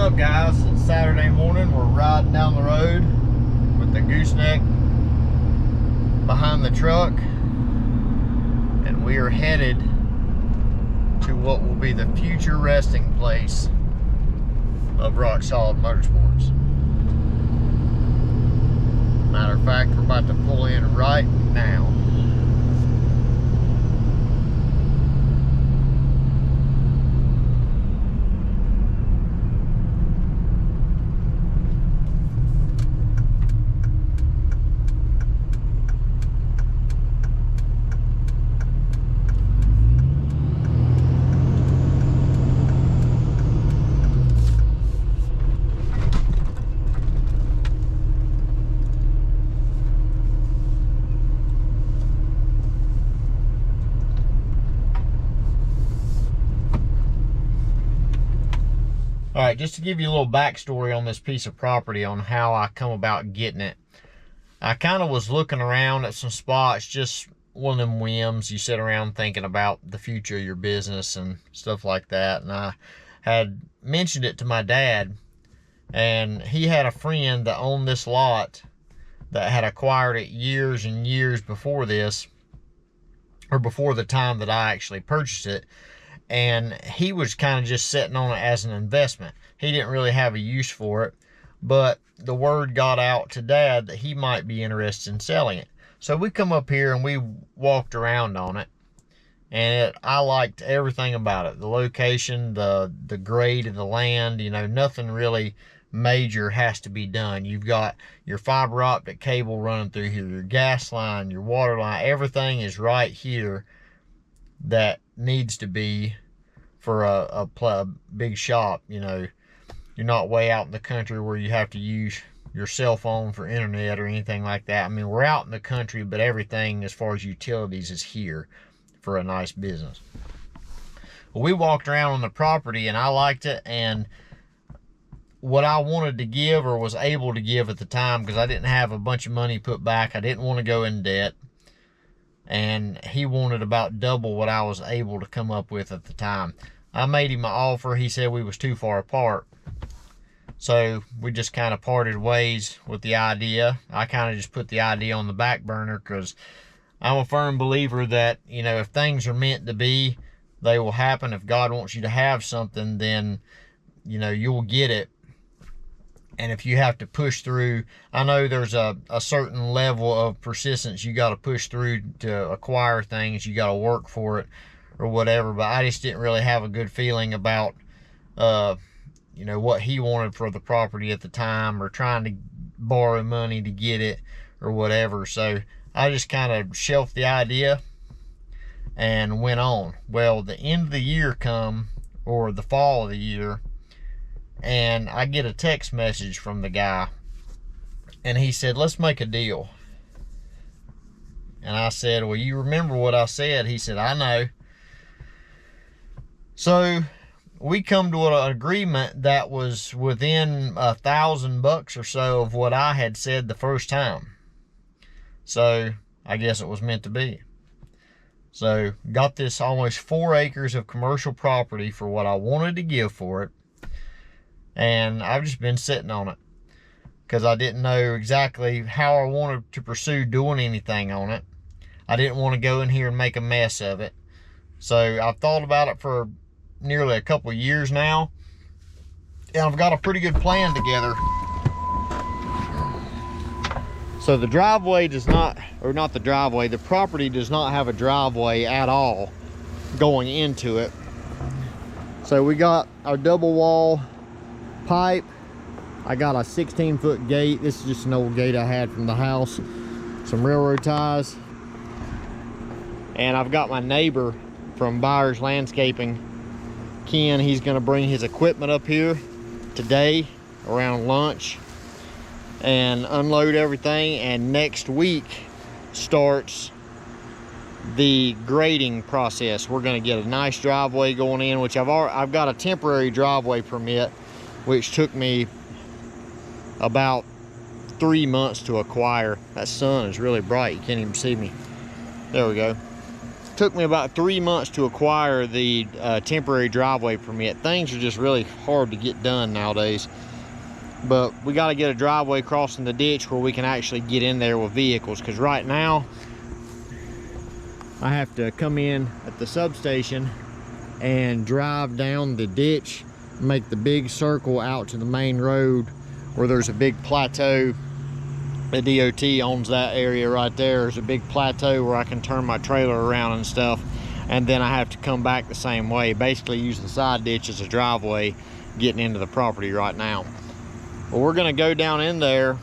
up, guys? It's Saturday morning. We're riding down the road with the gooseneck behind the truck, and we are headed to what will be the future resting place of Rock Solid Motorsports. Matter of fact, we're about to pull in right now. All right, just to give you a little backstory on this piece of property on how I come about getting it. I kind of was looking around at some spots, just one of them whims. You sit around thinking about the future of your business and stuff like that. And I had mentioned it to my dad, and he had a friend that owned this lot that had acquired it years and years before this, or before the time that I actually purchased it. And he was kind of just sitting on it as an investment. He didn't really have a use for it, but the word got out to Dad that he might be interested in selling it. So we come up here and we walked around on it, and I liked everything about it. The location, the grade of the land, you know, nothing really major has to be done. You've got your fiber optic cable running through here, your gas line, your water line, everything is right here that needs to be for a big shop. You know, you're not way out in the country where you have to use your cell phone for internet or anything like that. I mean, we're out in the country, but everything as far as utilities is here for a nice business. Well, we walked around on the property and I liked it, and what I wanted to give, or was able to give at the time, because I didn't have a bunch of money put back, I didn't want to go in debt, and he wanted about double what I was able to come up with at the time. I made him an offer. He said we was too far apart, so we just kind of parted ways with the idea. I kind of just put the idea on the back burner, because I'm a firm believer that, you know, if things are meant to be, they will happen. If God wants you to have something, then, you know, you'll get it. And if you have to push through, I know there's a certain level of persistence you got to push through to acquire things. You got to work for it or whatever. But I just didn't really have a good feeling about, you know, what he wanted for the property at the time, or trying to borrow money to get it or whatever. So I just kind of shelved the idea and went on. Well, the end of the year come, or the fall of the year, and I get a text message from the guy, and he said, let's make a deal. And I said, well, you remember what I said? He said, I know. So we come to an agreement that was within $1,000 or so of what I had said the first time. So I guess it was meant to be. So got this almost 4 acres of commercial property for what I wanted to give for it. And I've just been sitting on it because I didn't know exactly how I wanted to pursue doing anything on it. I didn't want to go in here and make a mess of it. So I've thought about it for nearly a couple of years now, and I've got a pretty good plan together. So the driveway does not, or not the driveway, the property does not have a driveway at all going into it. So we got our double wall pipe. I got a 16-foot gate. This is just an old gate I had from the house. Some railroad ties. And I've got my neighbor from Byers Landscaping, Ken. He's going to bring his equipment up here today around lunch and unload everything. And next week starts the grading process. We're going to get a nice driveway going in, which I've got a temporary driveway permit, which took me about 3 months to acquire. That sun is really bright. You can't even see me. There we go. took me about 3 months to acquire the temporary driveway permit. Things are just really hard to get done nowadays. But we got to get a driveway crossing the ditch where we can actually get in there with vehicles, because right now I have to come in at the substation and drive down the ditch, make the big circle out to the main road where there's a big plateau. The DOT owns that area right there. There's a big plateau where I can turn my trailer around and stuff, and then I have to come back the same way, basically use the side ditch as a driveway getting into the property right now. But we're gonna go down in there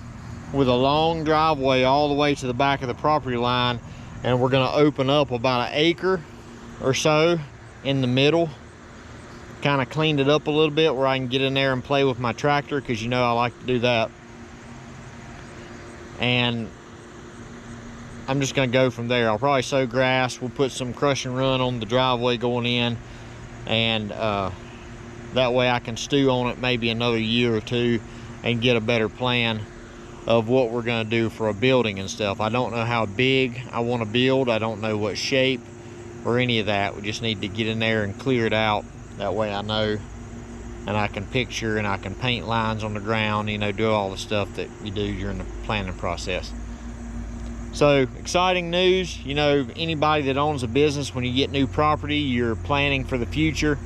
with a long driveway all the way to the back of the property line, and we're gonna open up about 1 acre or so in the middle. Kind of cleaned it up a little bit where I can get in there and play with my tractor, because you know I like to do that. And I'm just gonna go from there. I'll probably sow grass. We'll put some crush and run on the driveway going in, and that way I can stew on it maybe another year or two and get a better plan of what we're gonna do for a building and stuff. I don't know how big I want to build. I don't know what shape or any of that. We just need to get in there and clear it out. That way I know, and I can picture, and I can paint lines on the ground, you know, do all the stuff that you do during the planning process. So exciting news. You know, anybody that owns a business, when you get new property, you're planning for the future.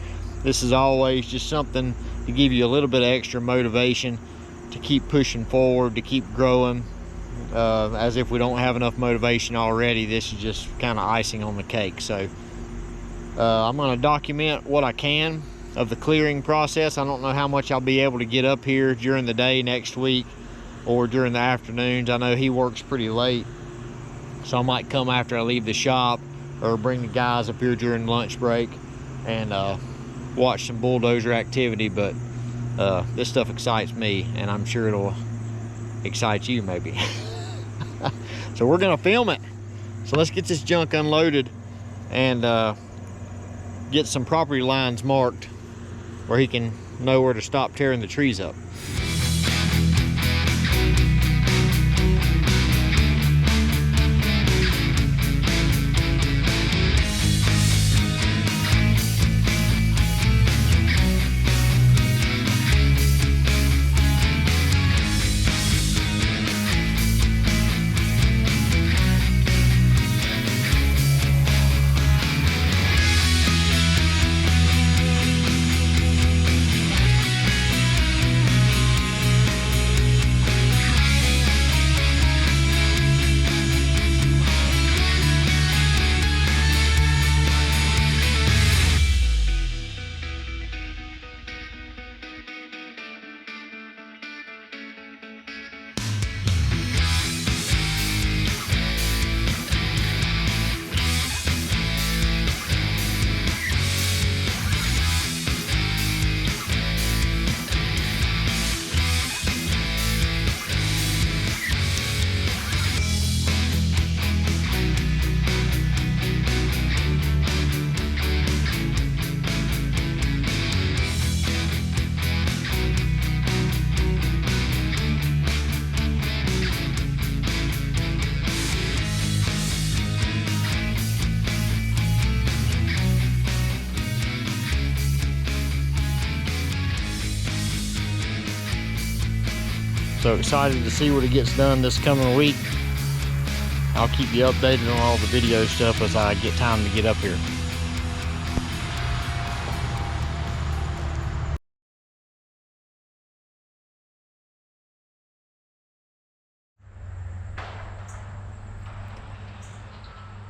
This is always just something to give you a little bit of extra motivation to keep pushing forward, to keep growing. As if we don't have enough motivation already, this is just kind of icing on the cake. So I'm going to document what I can of the clearing process. I don't know how much I'll be able to get up here during the day next week or during the afternoons. I know he works pretty late, so I might come after I leave the shop, or bring the guys up here during lunch break and watch some bulldozer activity. But this stuff excites me, and I'm sure it'll excite you maybe. So we're gonna film it. So let's get this junk unloaded and get some property lines marked where he can know where to stop tearing the trees up. So excited to see what it gets done this coming week. I'll keep you updated on all the video stuff as I get time to get up here.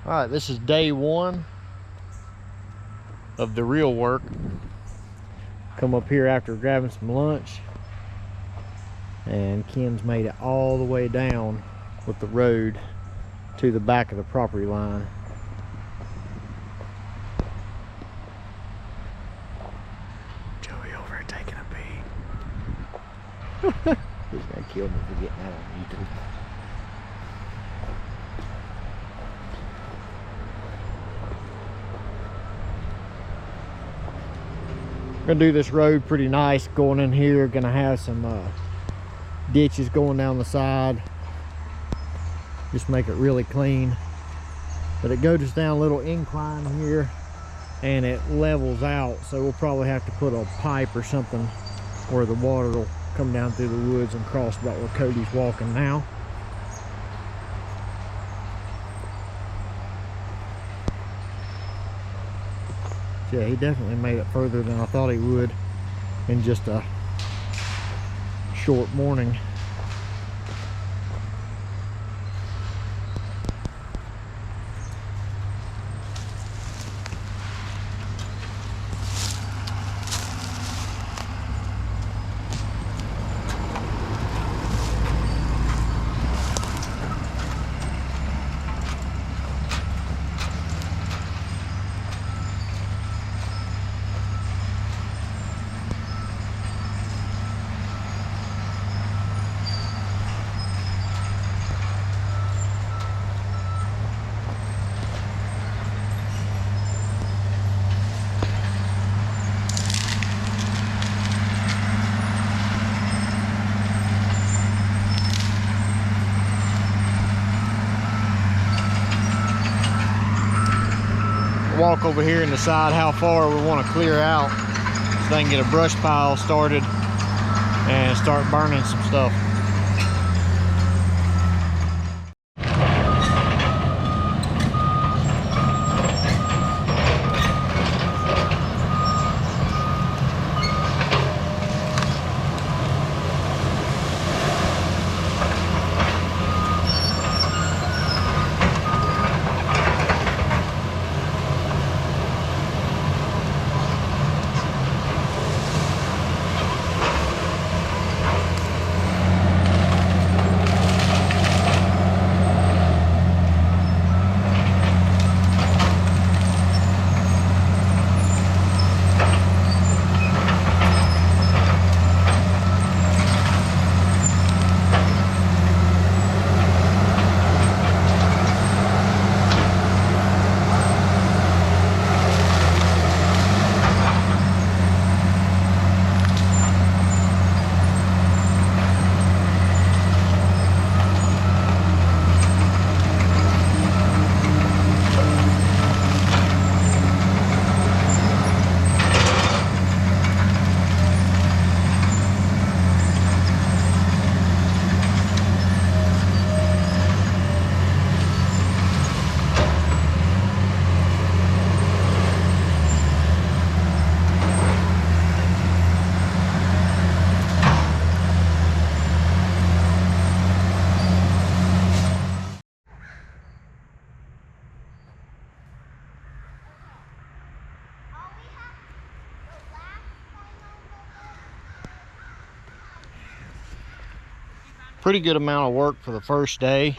All right, this is day one of the real work. Come up here after grabbing some lunch, and Ken's made it all the way down with the road to the back of the property line. Joey over here taking a pee. He's gonna kill me for getting that on YouTube. Gonna do this road pretty nice going in here. Gonna have some ditches going down the side. Just make it really clean. but it goes down a little incline here and it levels out, so we'll probably have to put a pipe or something where the water will come down through the woods and cross about where Cody's walking now. Yeah, he definitely made it further than I thought he would in just a short morning. Walk over here and decide how far we want to clear out so they can get a brush pile started and start burning some stuff. Pretty good amount of work for the first day.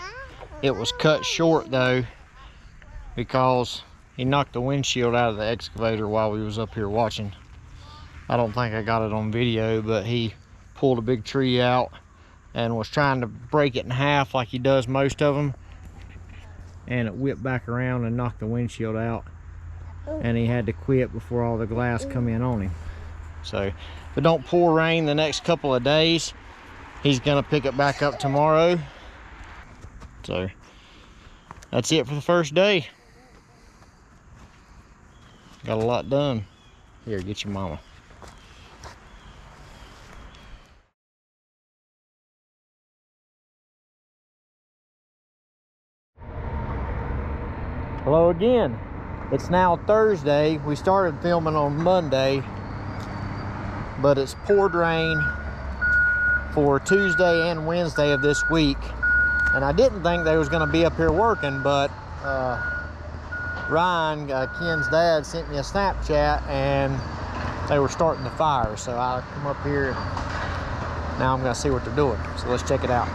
It was cut short though because he knocked the windshield out of the excavator while we was up here watching. I don't think I got it on video, but he pulled a big tree out and was trying to break it in half like he does most of them, and it whipped back around and knocked the windshield out, and he had to quit before all the glass come in on him. So if it don't pour rain the next couple of days, he's gonna pick it back up tomorrow. So that's it for the first day. Got a lot done. Here, get your mama. Hello again. It's now Thursday. We started filming on Monday, but it's poured rain for Tuesday and Wednesday of this week, and I didn't think they was going to be up here working, but Ryan, Ken's dad, sent me a Snapchat and they were starting the fire, so I come up here and now I'm going to see what they're doing, so let's check it out.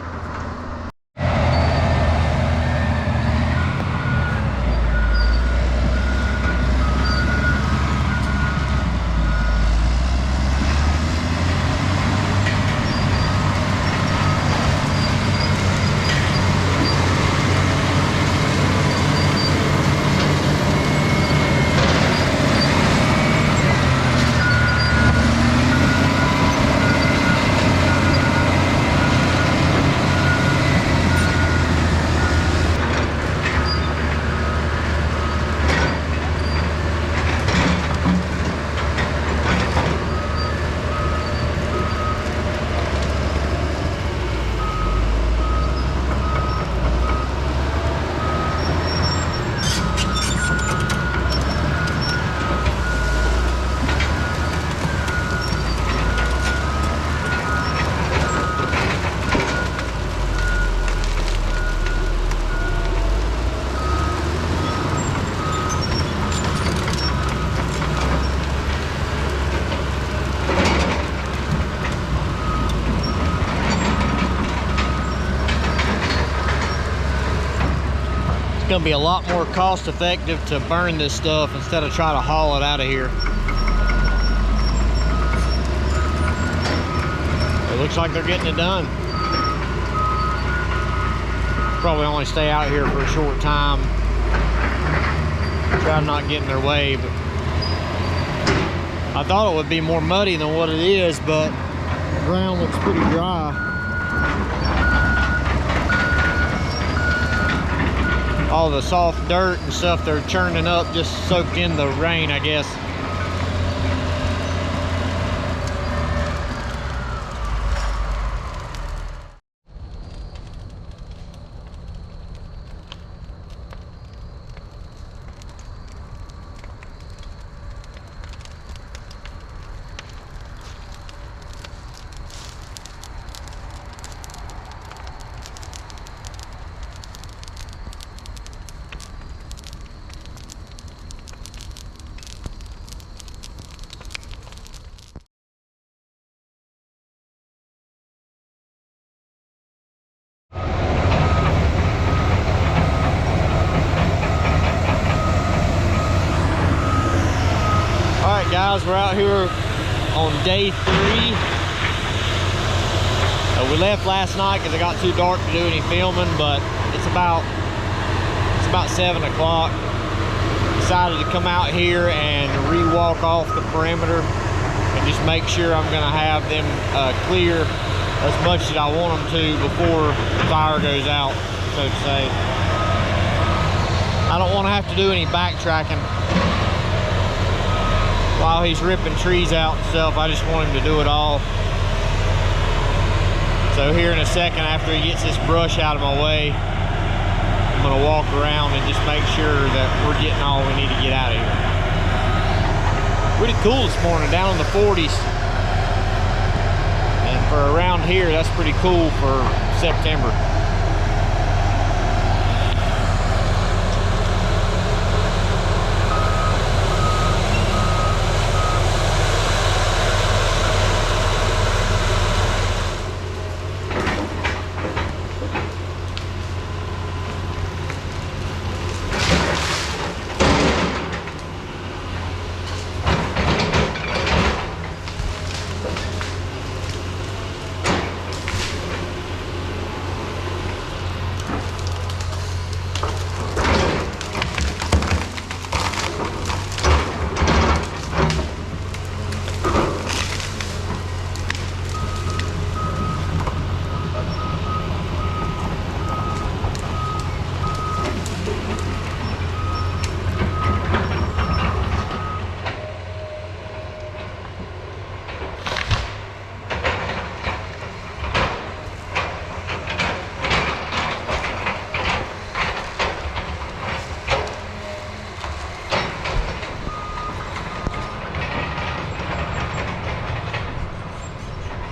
gonna be a lot more cost effective to burn this stuff instead of try to haul it out of here. It looks like they're getting it done. Probably only stay out here for a short time. Try to not get in their way, but I thought it would be more muddy than what it is, but the ground looks pretty dry. All the soft dirt and stuff they're churning up just soaked in the rain, I guess. Guys, we're out here on day 3. We left last night because it got too dark to do any filming, but it's about 7 o'clock. Decided to come out here and re-walk off the perimeter and just make sure I'm going to have them clear as much as I want them to before the fire goes out, so to say. I don't want to have to do any backtracking while he's ripping trees out and stuff. I just want him to do it all. So here in a second, after he gets this brush out of my way, I'm gonna walk around and just make sure that we're getting all we need to get out of here. Pretty cool this morning, down in the 40s. And for around here, that's pretty cool for September.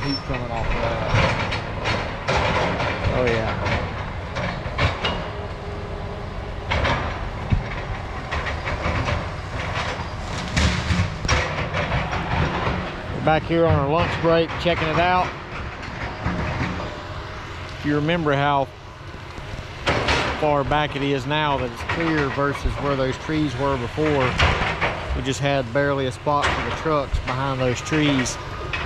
Heat coming off of that. Oh yeah. We're back here on our lunch break, checking it out. If you remember how far back it is now that it's clear versus where those trees were before, we just had barely a spot for the trucks behind those trees.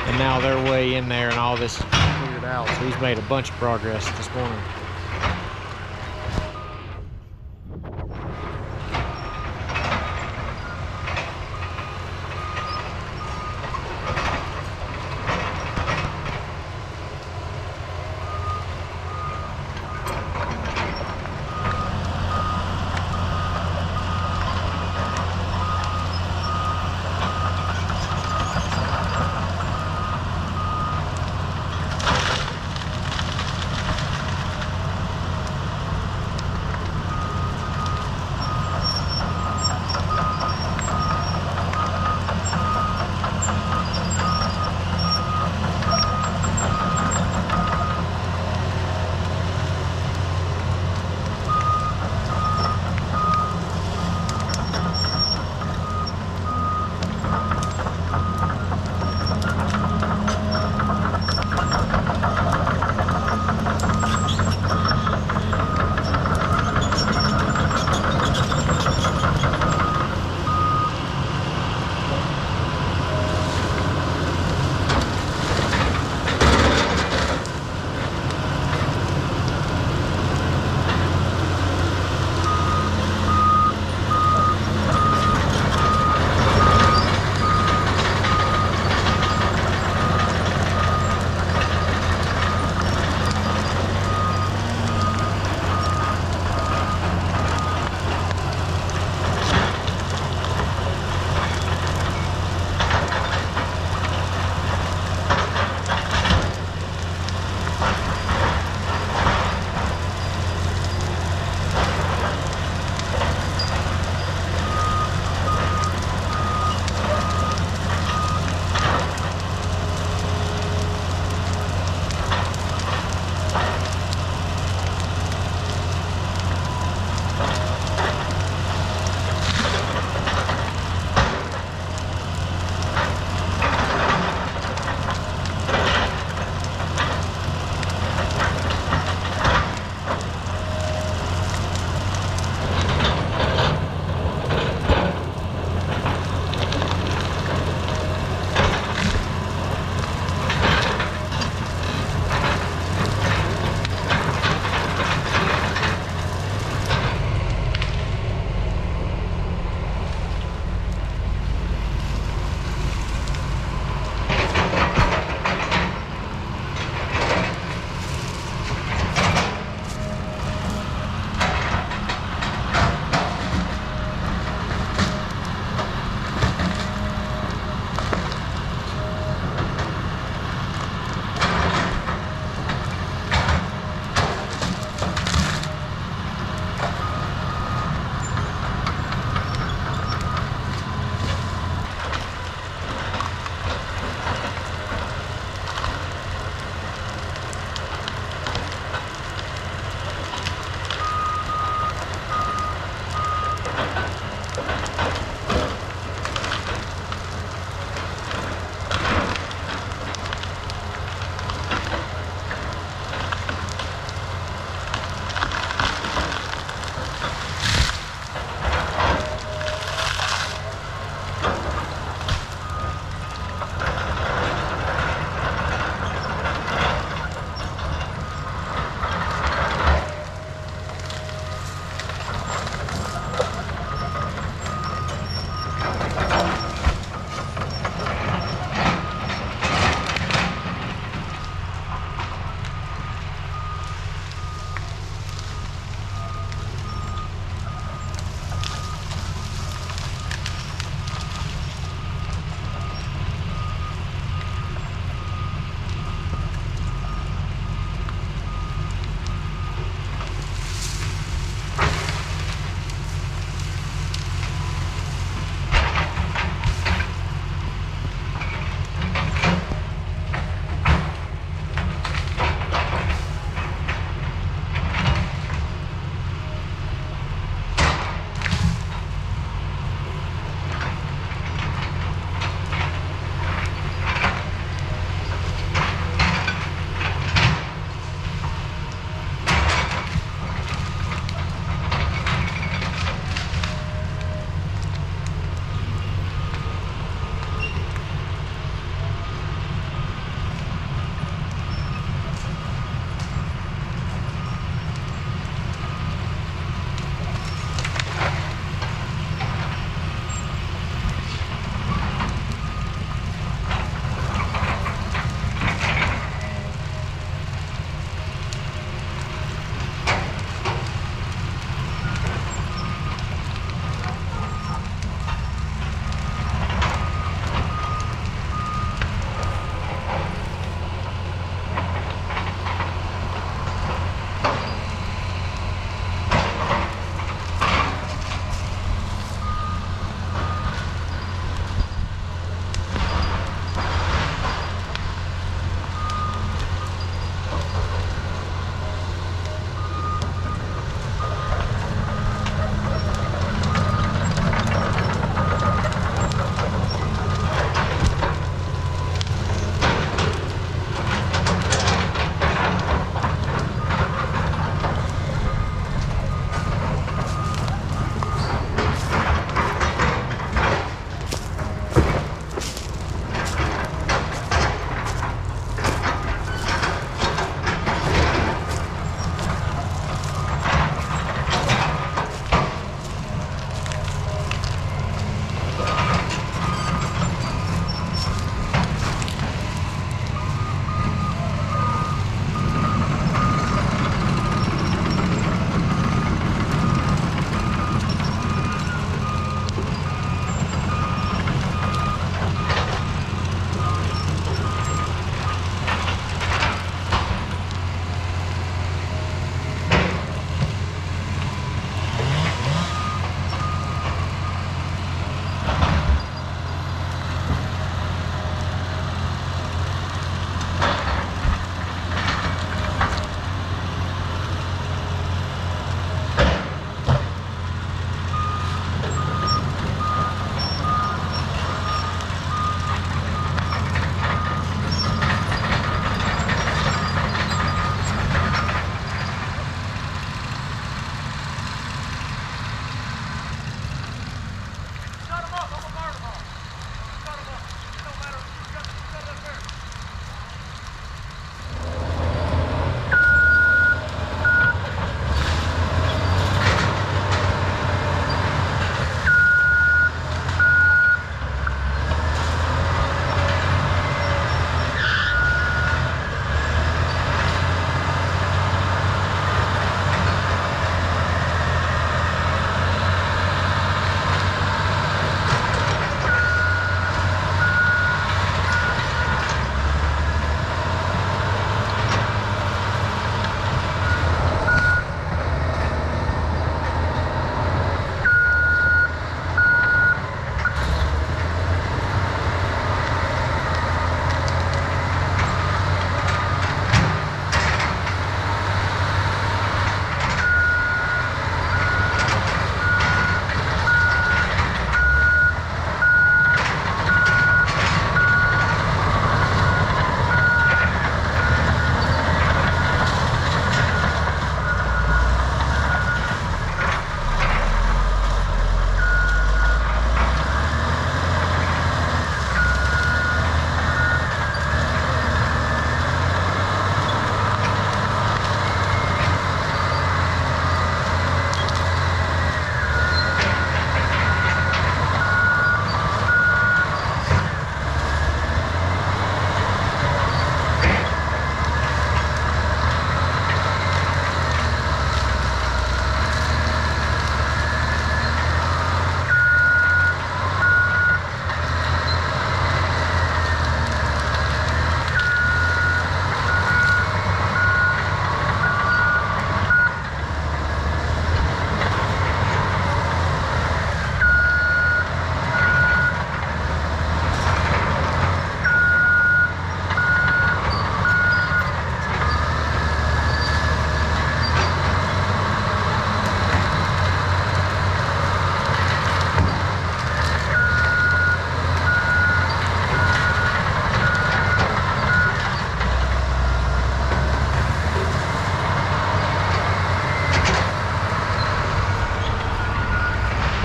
And now they're way in there and all this is cleared out. So he's made a bunch of progress this morning.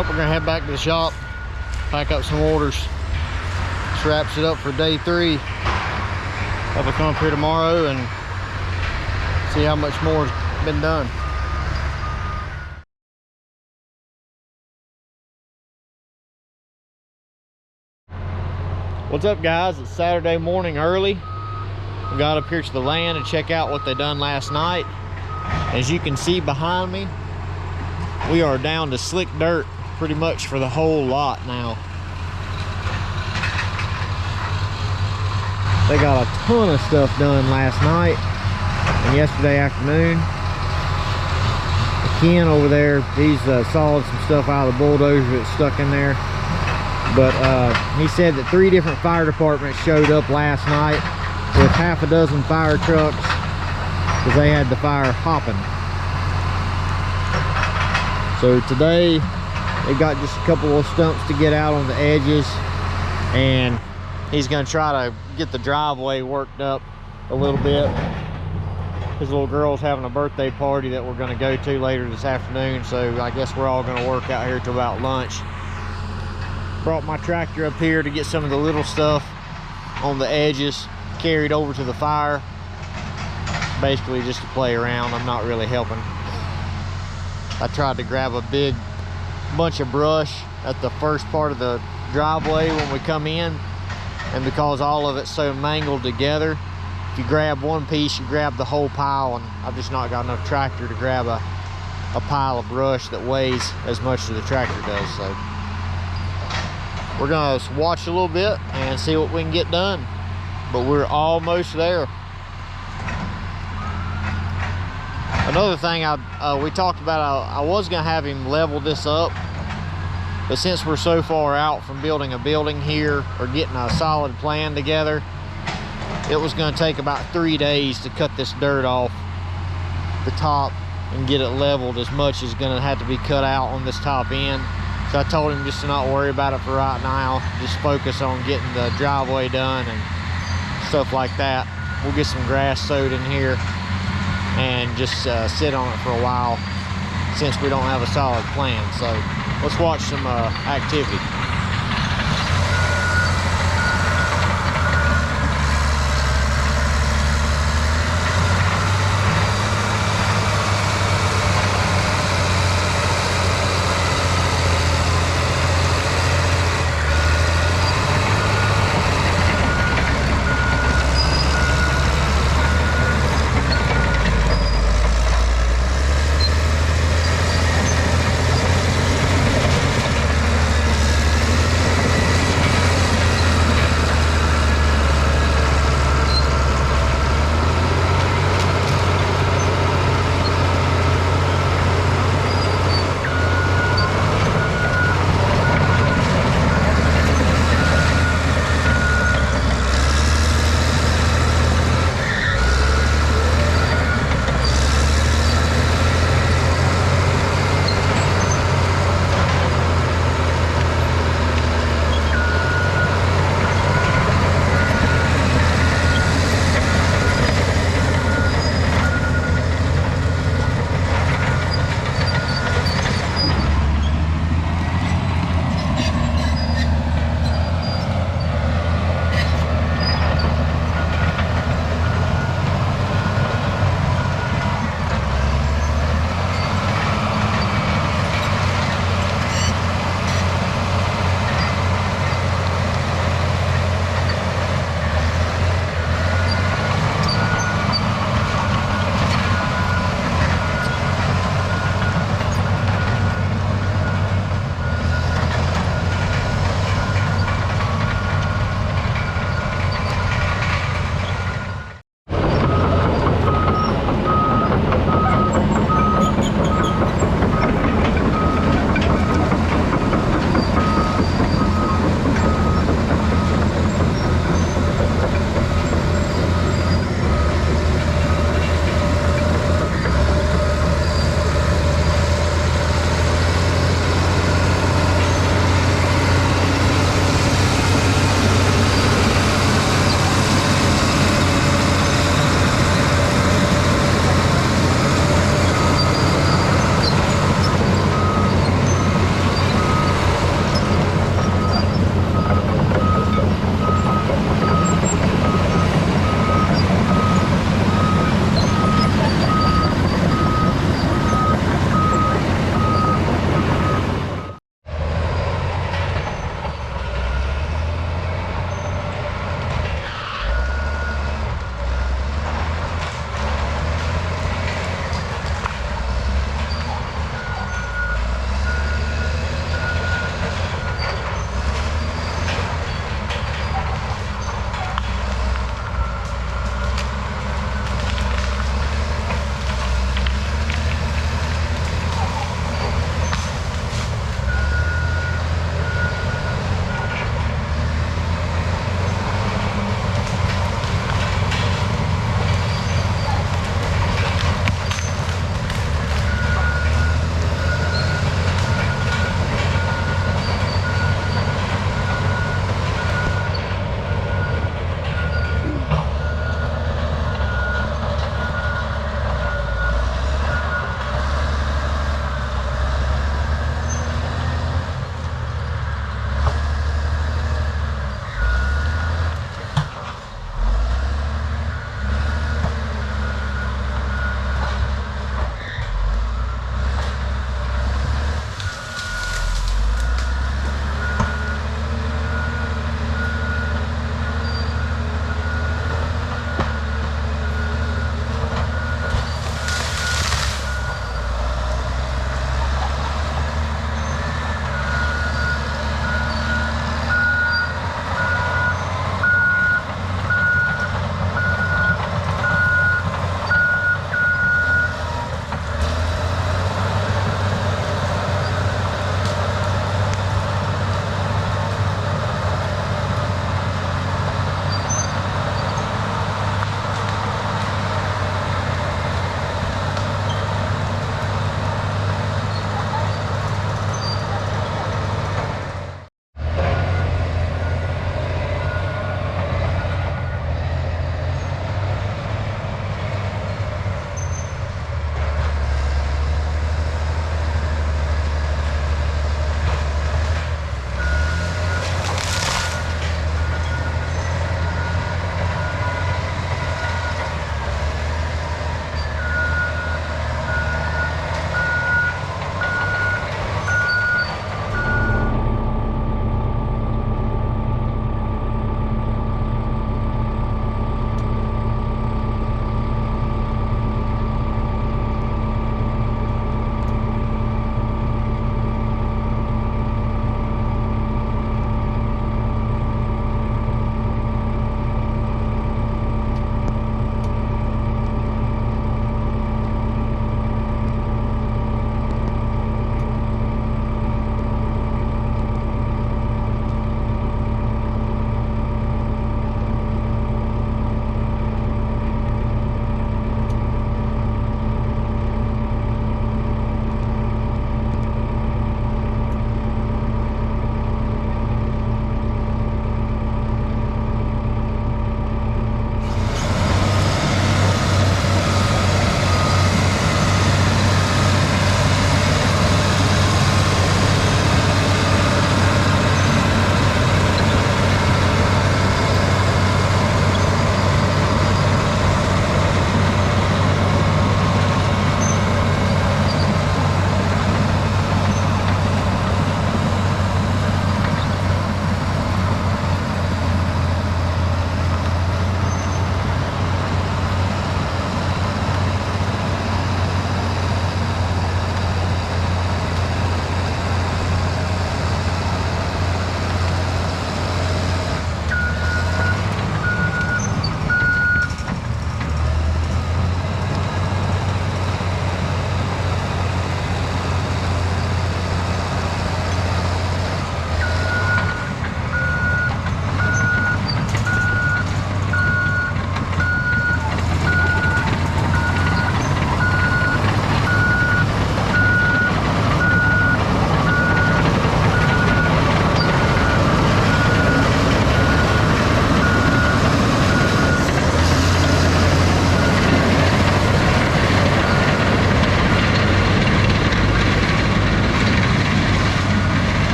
Oh, we're gonna head back to the shop, pack up some orders. This wraps it up for day 3. I'll come up here tomorrow and see how much more has been done. What's up, guys? It's Saturday morning early. We got up here to the land to check out what they done last night. As you can see behind me, we are down to slick dirt pretty much for the whole lot now. They got a ton of stuff done last night and yesterday afternoon. Ken over there, he's sawed some stuff out of the bulldozer that's stuck in there. But he said that 3 different fire departments showed up last night with half a dozen fire trucks because they had the fire hopping. So today they got just a couple of stumps to get out on the edges, and he's going to try to get the driveway worked up a little bit. His little girl's having a birthday party that we're going to go to later this afternoon, so I guess we're all going to work out here till about lunch. Brought my tractor up here to get some of the little stuff on the edges carried over to the fire. Basically just to play around. I'm not really helping. I tried to grab a big bunch of brush at the first part of the driveway when we come in, and because all of it's so mangled together, if you grab one piece, you grab the whole pile, and I've just not got enough tractor to grab a pile of brush that weighs as much as the tractor does. So we're gonna watch a little bit and see what we can get done, but we're almost there. Another thing we talked about, I was gonna have him level this up, but since we're so far out from building a building here or getting a solid plan together, it was gonna take about 3 days to cut this dirt off the top and get it leveled. As much is gonna have to be cut out on this top end. So I told him just to not worry about it for right now. Just focus on getting the driveway done and stuff like that. We'll get some grass sowed in here and just sit on it for a while since we don't have a solid plan. So let's watch some activity.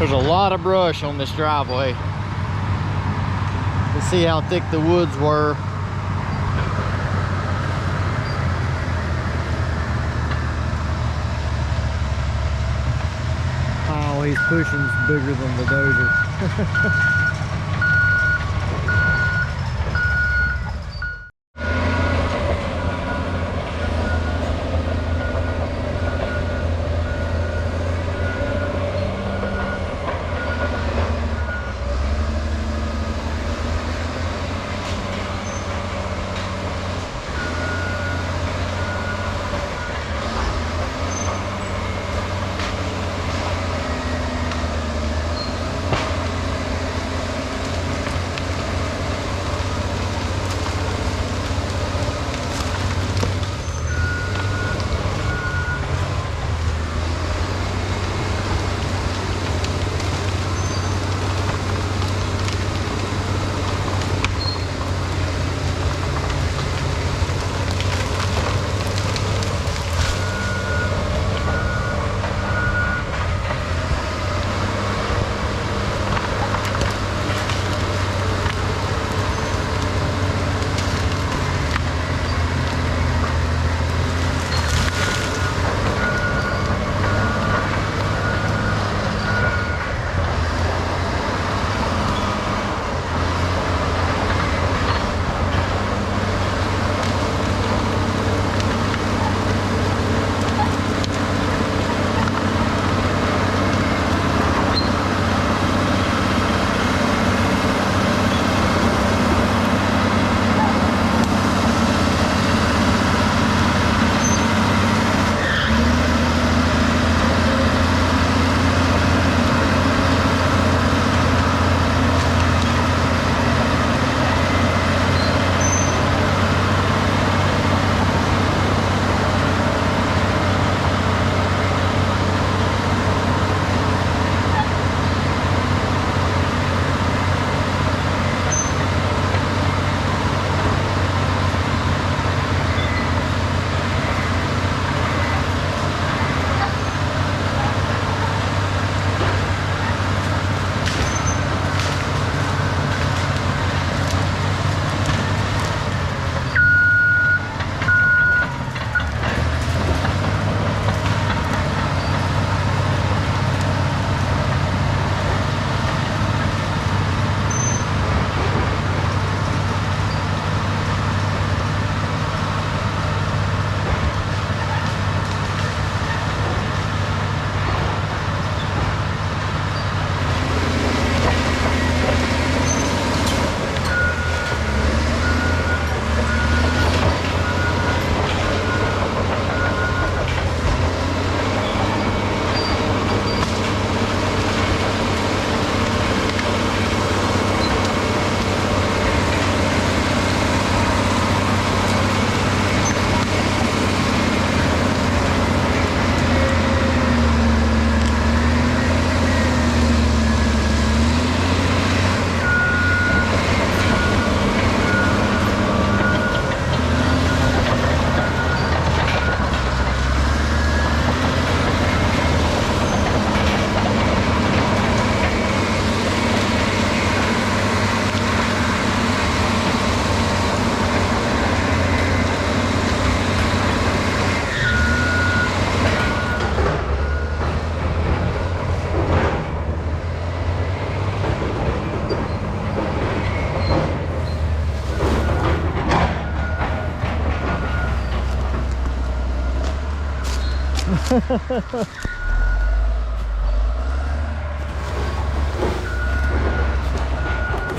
There's a lot of brush on this driveway. Let's see how thick the woods were. Oh, he's pushing bigger than the dozer.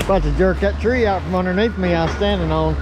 About to jerk that tree out from underneath me I was standing on.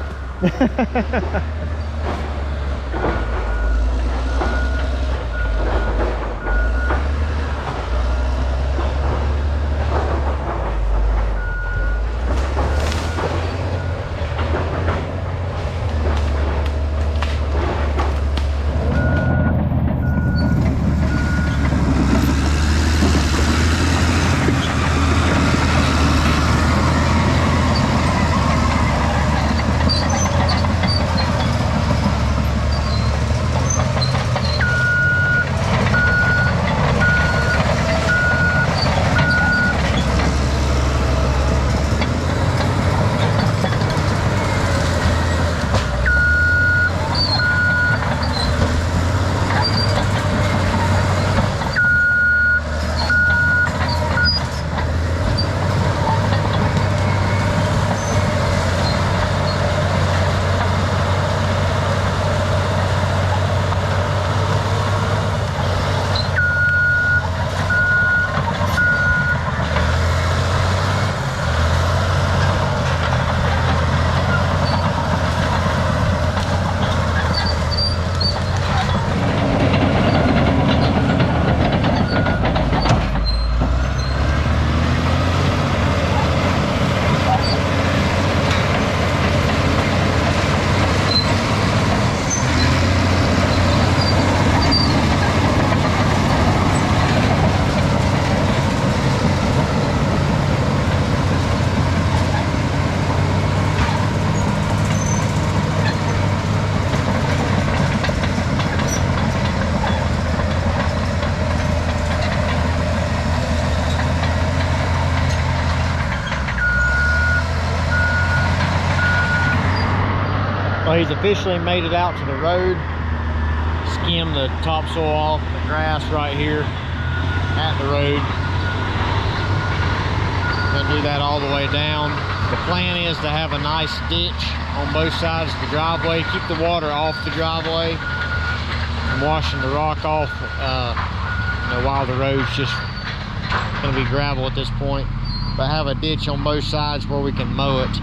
So he's officially made it out to the road. Skim the topsoil off the grass right here at the road. Gonna do that all the way down. The plan is to have a nice ditch on both sides of the driveway. Keep the water off the driveway. I'm washing the rock off while the road's just gonna be gravel at this point. But have a ditch on both sides where we can mow it.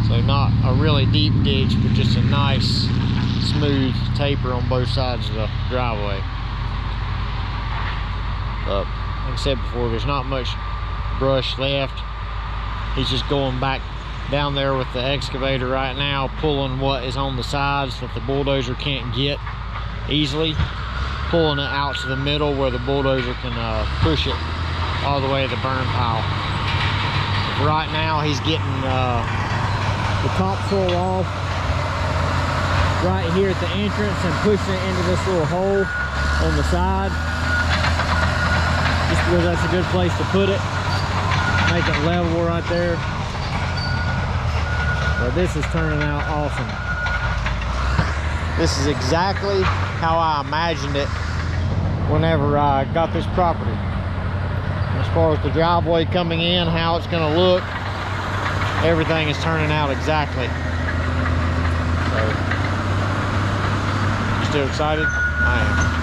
So not a really deep ditch, but just a nice smooth taper on both sides of the driveway. But like I said before, there's not much brush left. He's just going back down there with the excavator right now, pulling what is on the sides that the bulldozer can't get easily, pulling it out to the middle where the bulldozer can push it all the way to the burn pile. Right now he's getting the topsoil off right here at the entrance and pushing it into this little hole on the side, just because that's a good place to put it, make it level right there. But this is turning out awesome. This is exactly how I imagined it whenever I got this property. As far as the driveway coming in, how it's going to look, everything is turning out exactly. So, you still excited? I am.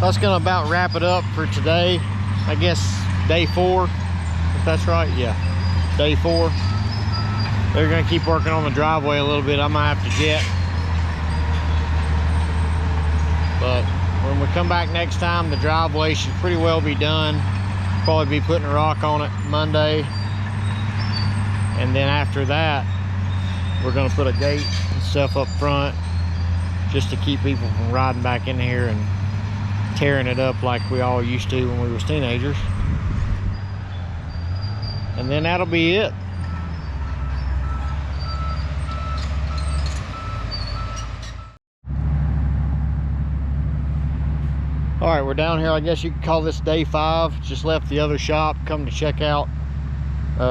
that's gonna about wrap it up for today. I guess day 4, if that's right. Yeah, day 4. They're gonna keep working on the driveway a little bit. I might have to jet, but when we come back next time, the driveway should pretty well be done. Probably be putting a rock on it Monday, and then after that we're gonna put a gate and stuff up front just to keep people from riding back in here and tearing it up like we all used to when we was teenagers. And then that'll be it. All right, we're down here. I guess you could call this day 5. Just left the other shop, come to check out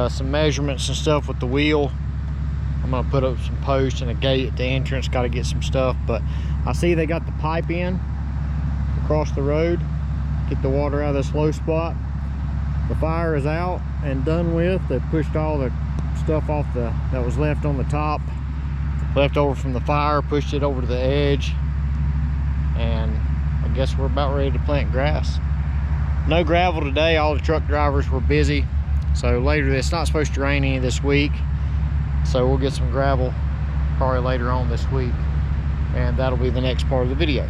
some measurements and stuff with the wheel. I'm gonna put up some posts and a gate at the entrance. Got to get some stuff, but I see they got the pipe in across the road. Get the water out of this low spot. The fire is out and done with. They pushed all the stuff off that was left on the top, left over from the fire, pushed it over to the edge, and I guess we're about ready to plant grass. No gravel today. All the truck drivers were busy, so later, it's not supposed to rain any this week, so we'll get some gravel probably later on this week, and that'll be the next part of the video.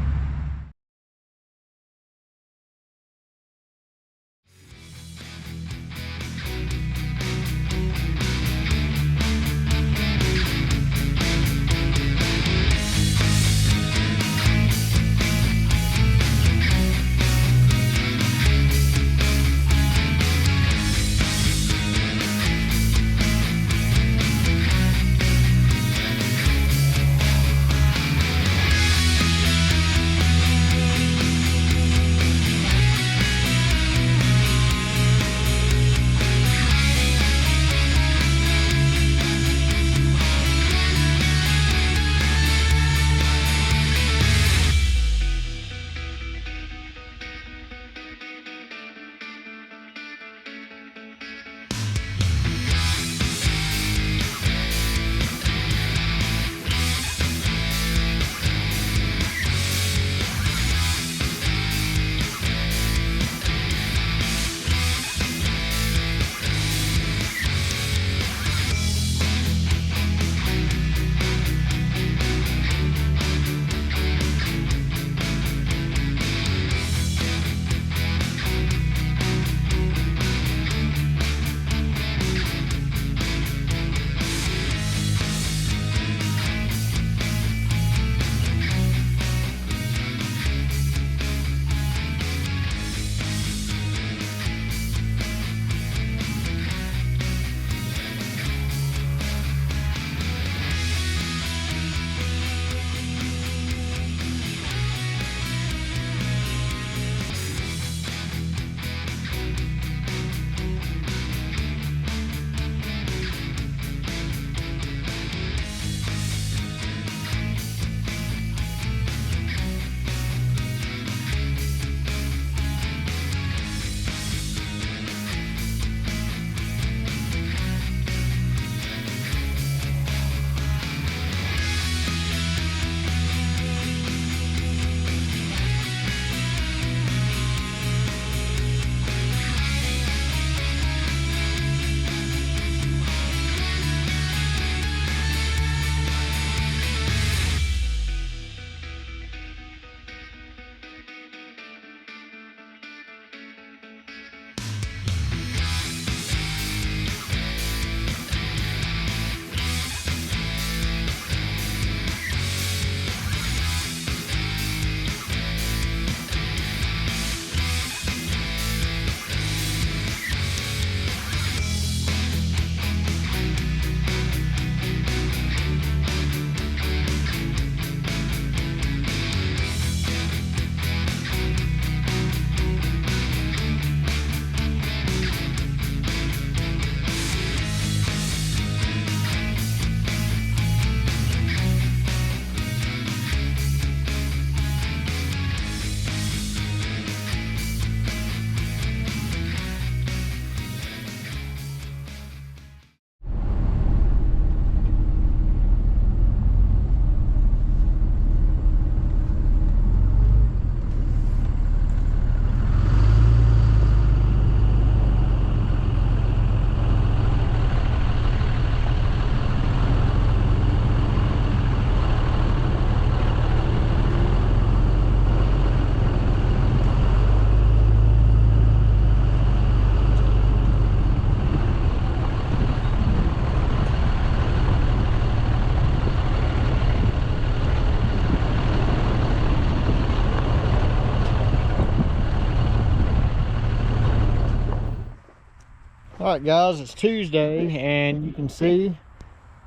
Alright guys, it's Tuesday and you can see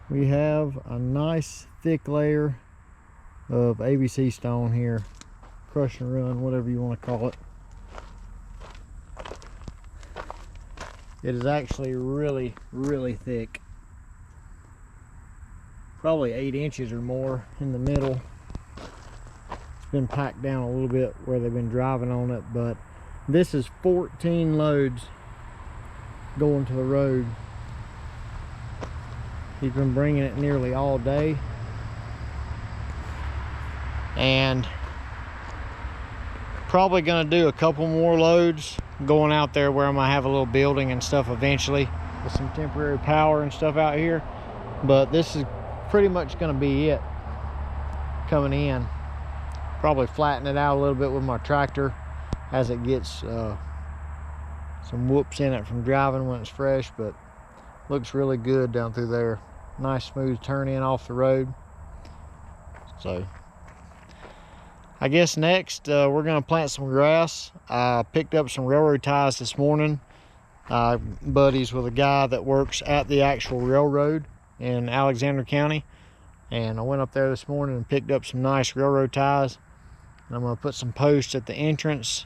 we have a nice thick layer of ABC stone here. Crush and run, whatever you want to call it. It is actually really, really thick. Probably 8 inches or more in the middle. It's been packed down a little bit where they've been driving on it, but this is 14 loads going to the road. He's been bringing it nearly all day, and probably gonna do a couple more loads going out there where I'm gonna have a little building and stuff eventually with some temporary power and stuff out here. But this is pretty much gonna be it coming in. Probably flatten it out a little bit with my tractor as it gets some whoops in it from driving when it's fresh, but looks really good down through there. Nice smooth turn in off the road. So I guess next we're gonna plant some grass. I picked up some railroad ties this morning. Buddies with a guy that works at the actual railroad in Alexander County, and I went up there this morning and picked up some nice railroad ties. And I'm gonna put some posts at the entrance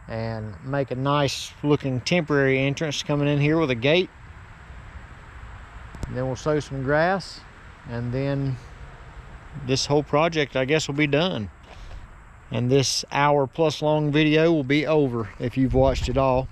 and make a nice looking temporary entrance coming in here with a gate. And then we'll sow some grass, and then this whole project I guess will be done. And this hour-plus long video will be over if you've watched it all.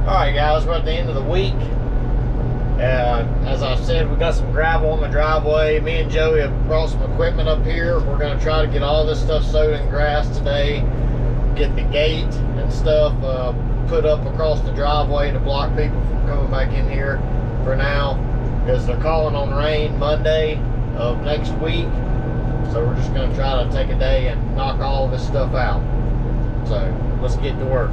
Alright guys, we're at the end of the week. As I said, we got some gravel on the driveway. Me and Joey have brought some equipment up here. We're going to try to get all this stuff sowed in grass today. Get the gate and stuff put up across the driveway to block people from coming back in here for now, because they're calling on rain Monday of next week. So we're just going to try to take a day and knock all this stuff out. So let's get to work.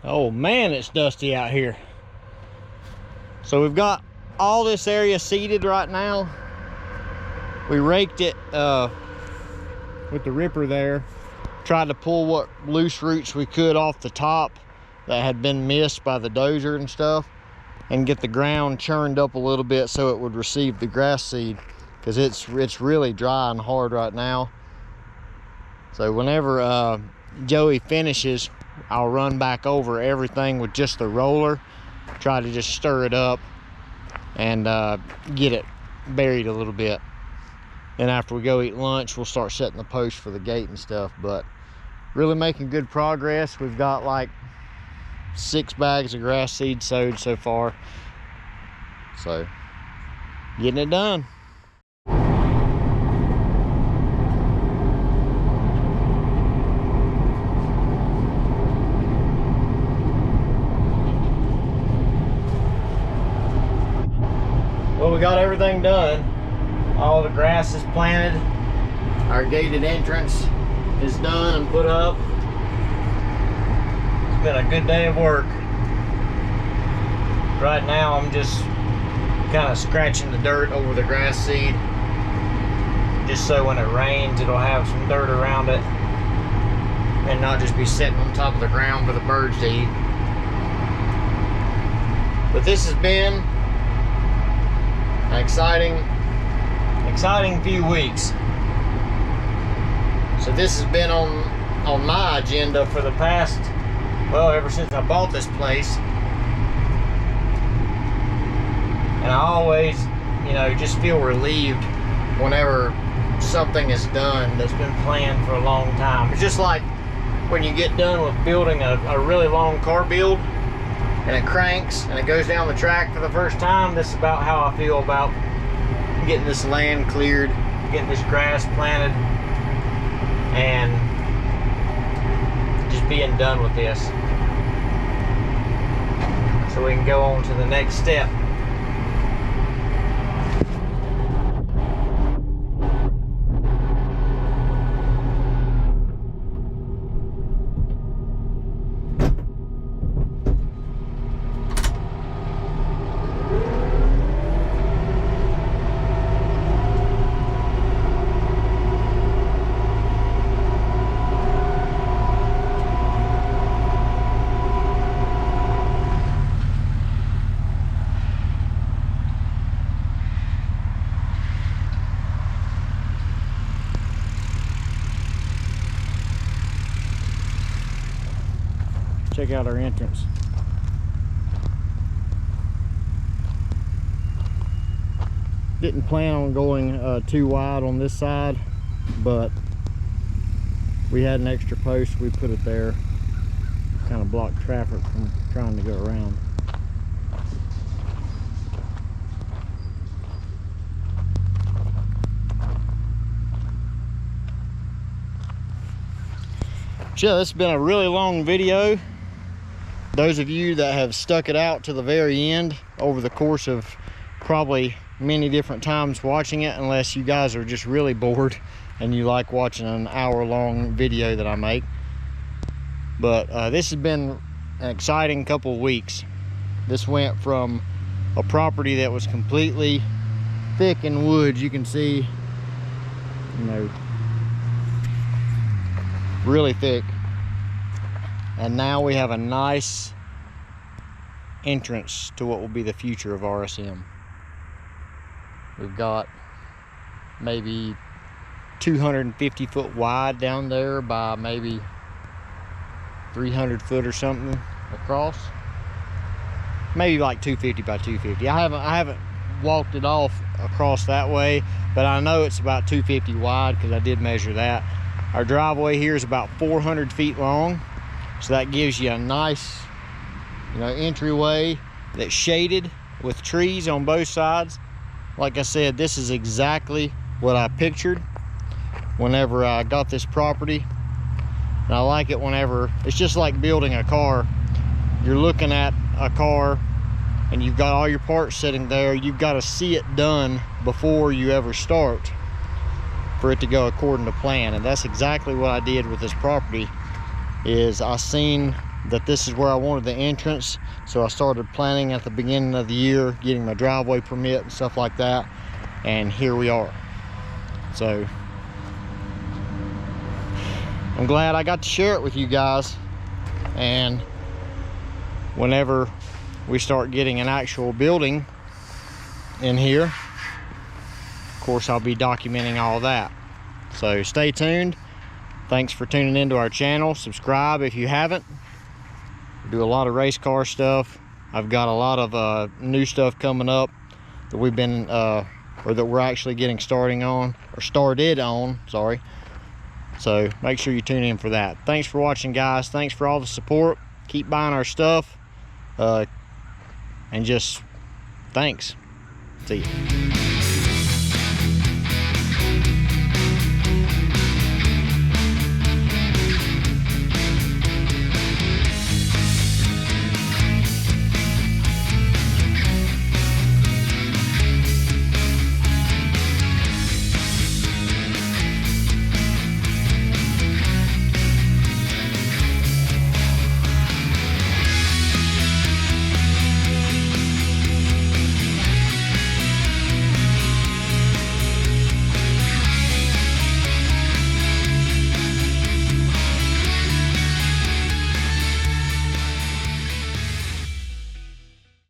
Oh man, it's dusty out here. So we've got all this area seeded right now. We raked it with the ripper there. Tried to pull what loose roots we could off the top that had been missed by the dozer and stuff, and get the ground churned up a little bit so it would receive the grass seed, because it's really dry and hard right now. So whenever Joey finishes, I'll run back over everything with just the roller, try to just stir it up and get it buried a little bit. Then after we go eat lunch, we'll start setting the post for the gate and stuff. But really making good progress. We've got like 6 bags of grass seed sowed so far. So getting it done. Well, we got everything done. All the grass is planted. Our gated entrance is done and put up. It's been a good day of work. Right now I'm just kind of scratching the dirt over the grass seed, just so when it rains it'll have some dirt around it. and not just be sitting on top of the ground for the birds to eat. But this has been an exciting few weeks. So this has been on my agenda for the past, well, ever since I bought this place. And I always, you know, just feel relieved whenever something is done that's been planned for a long time. It's just like when you get done with building a really long car build and it cranks and it goes down the track for the first time. This is about how I feel about getting this land cleared, getting this grass planted, and just being done with this, so we can go on to the next step. Check out our entrance. Didn't plan on going too wide on this side, but we had an extra post. We put it there, kind of blocked traffic from trying to go around. Yeah, this has been a really long video. Those of you that have stuck it out to the very end over the course of probably many different times watching it, unless you guys are just really bored and you like watching an hour-long video that I make. But this has been an exciting couple of weeks. This went from a property that was completely thick in woods, you can see, you know, really thick, and now we have a nice entrance to what will be the future of RSM. We've got maybe 250 foot wide down there by maybe 300 foot or something across, maybe like 250 by 250. I haven't walked it off across that way, but I know it's about 250 wide because I did measure that. Our driveway here is about 400 feet long, so that gives you a nice, you know, entryway that's shaded with trees on both sides. Like I said, this is exactly what I pictured whenever I got this property. And I like it whenever, it's just like building a car. You're looking at a car and you've got all your parts sitting there. You've got to see it done before you ever start for it to go according to plan. And that's exactly what I did with this property. Is I seen that this is where I wanted the entrance, so I started planning at the beginning of the year, getting my driveway permit and stuff like that, and here we are. So I'm glad I got to share it with you guys, and whenever we start getting an actual building in here, of course I'll be documenting all that. So stay tuned. Thanks for tuning into our channel. Subscribe if you haven't. We do a lot of race car stuff. I've got a lot of new stuff coming up that we've been or that we're actually getting started on, sorry. So make sure you tune in for that. Thanks for watching, guys. Thanks for all the support. Keep buying our stuff, and just thanks. See you.